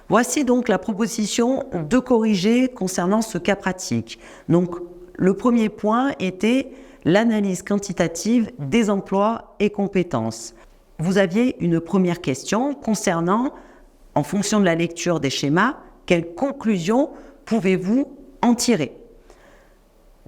Voici donc la proposition de corriger concernant ce cas pratique. Donc, le premier point était l'analyse quantitative des emplois et compétences. Vous aviez une première question concernant, en fonction de la lecture des schémas, quelles conclusions pouvez-vous en tirer?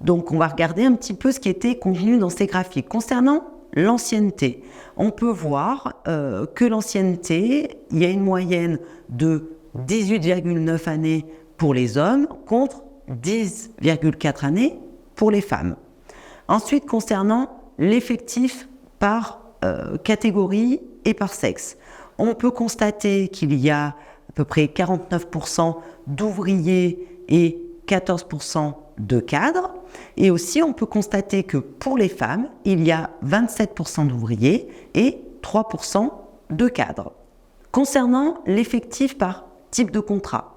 Donc, on va regarder un petit peu ce qui était contenu dans ces graphiques. Concernant l'ancienneté, on peut voir que l'ancienneté, il y a une moyenne de 18,9 années pour les hommes contre 10,4 années pour les femmes. Ensuite, concernant l'effectif par catégorie et par sexe, on peut constater qu'il y a à peu près 49% d'ouvriers et 14% de cadres. Et aussi, on peut constater que pour les femmes, il y a 27% d'ouvriers et 3% de cadres. Concernant l'effectif par type de contrat,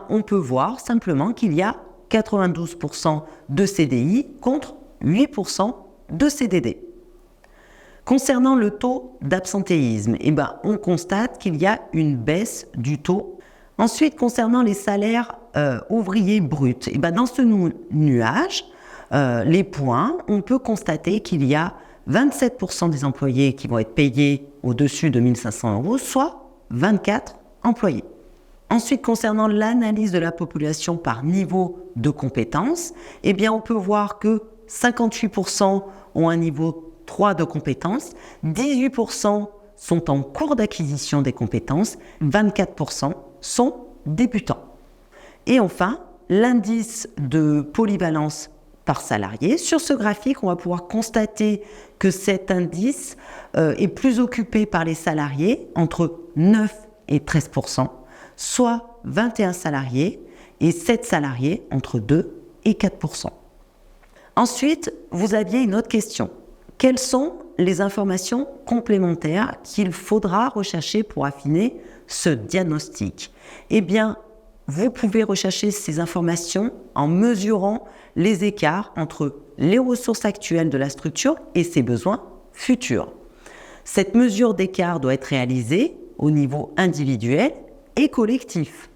on peut voir simplement qu'il y a 92% de CDI contre 8% de CDD. Concernant le taux d'absentéisme, on constate qu'il y a une baisse du taux. Ensuite, concernant les salaires ouvriers bruts, dans ce nuage, les points, on peut constater qu'il y a 27% des employés qui vont être payés au-dessus de 1 500 €, soit 24 employés. Ensuite, concernant l'analyse de la population par niveau de compétence, on peut voir que 58% ont un niveau 3 de compétences, 18% sont en cours d'acquisition des compétences, 24% sont débutants. Et enfin, l'indice de polyvalence par salarié. Sur ce graphique, on va pouvoir constater que cet indice est plus occupé par les salariés, entre 9 et 13%, soit 21 salariés et 7 salariés, entre 2 et 4%. Ensuite, vous aviez une autre question. Quelles sont les informations complémentaires qu'il faudra rechercher pour affiner ce diagnostic? Vous pouvez rechercher ces informations en mesurant les écarts entre les ressources actuelles de la structure et ses besoins futurs. Cette mesure d'écart doit être réalisée au niveau individuel et collectif.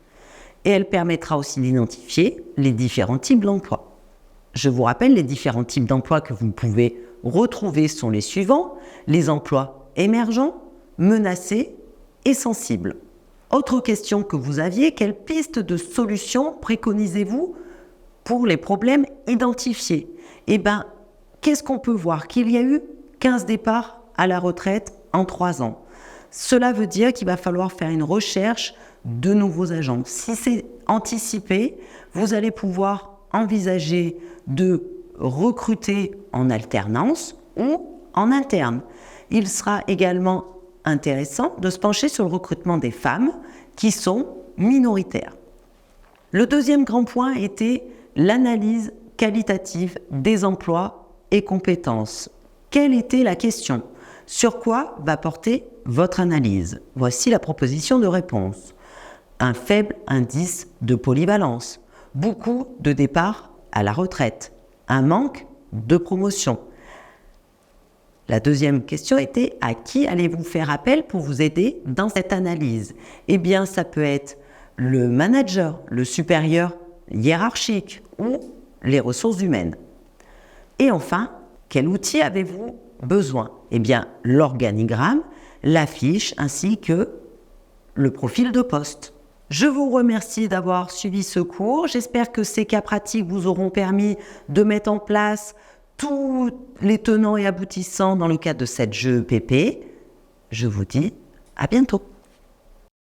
Et elle permettra aussi d'identifier les différents types d'emplois. Je vous rappelle, les différents types d'emplois que vous pouvez retrouver sont les suivants: les emplois émergents, menacés et sensibles. Autre question que vous aviez, quelle piste de solution préconisez-vous pour les problèmes identifiés? Qu'est-ce qu'on peut voir? Qu'il y a eu 15 départs à la retraite en 3 ans. Cela veut dire qu'il va falloir faire une recherche de nouveaux agents. Si c'est anticipé, vous allez pouvoir envisager de recruter en alternance ou en interne. Il sera également intéressant de se pencher sur le recrutement des femmes qui sont minoritaires. Le deuxième grand point était l'analyse qualitative des emplois et compétences. Quelle était la question? Sur quoi va porter votre analyse? Voici la proposition de réponse. Un faible indice de polyvalence, beaucoup de départs à la retraite, un manque de promotion. La deuxième question était: à qui allez-vous faire appel pour vous aider dans cette analyse? Ça peut être le manager, le supérieur hiérarchique ou les ressources humaines. Et enfin, quel outil avez-vous besoin? L'organigramme, la fiche ainsi que le profil de poste. Je vous remercie d'avoir suivi ce cours. J'espère que ces cas pratiques vous auront permis de mettre en place tous les tenants et aboutissants dans le cadre de cette GEPP. Je vous dis à bientôt.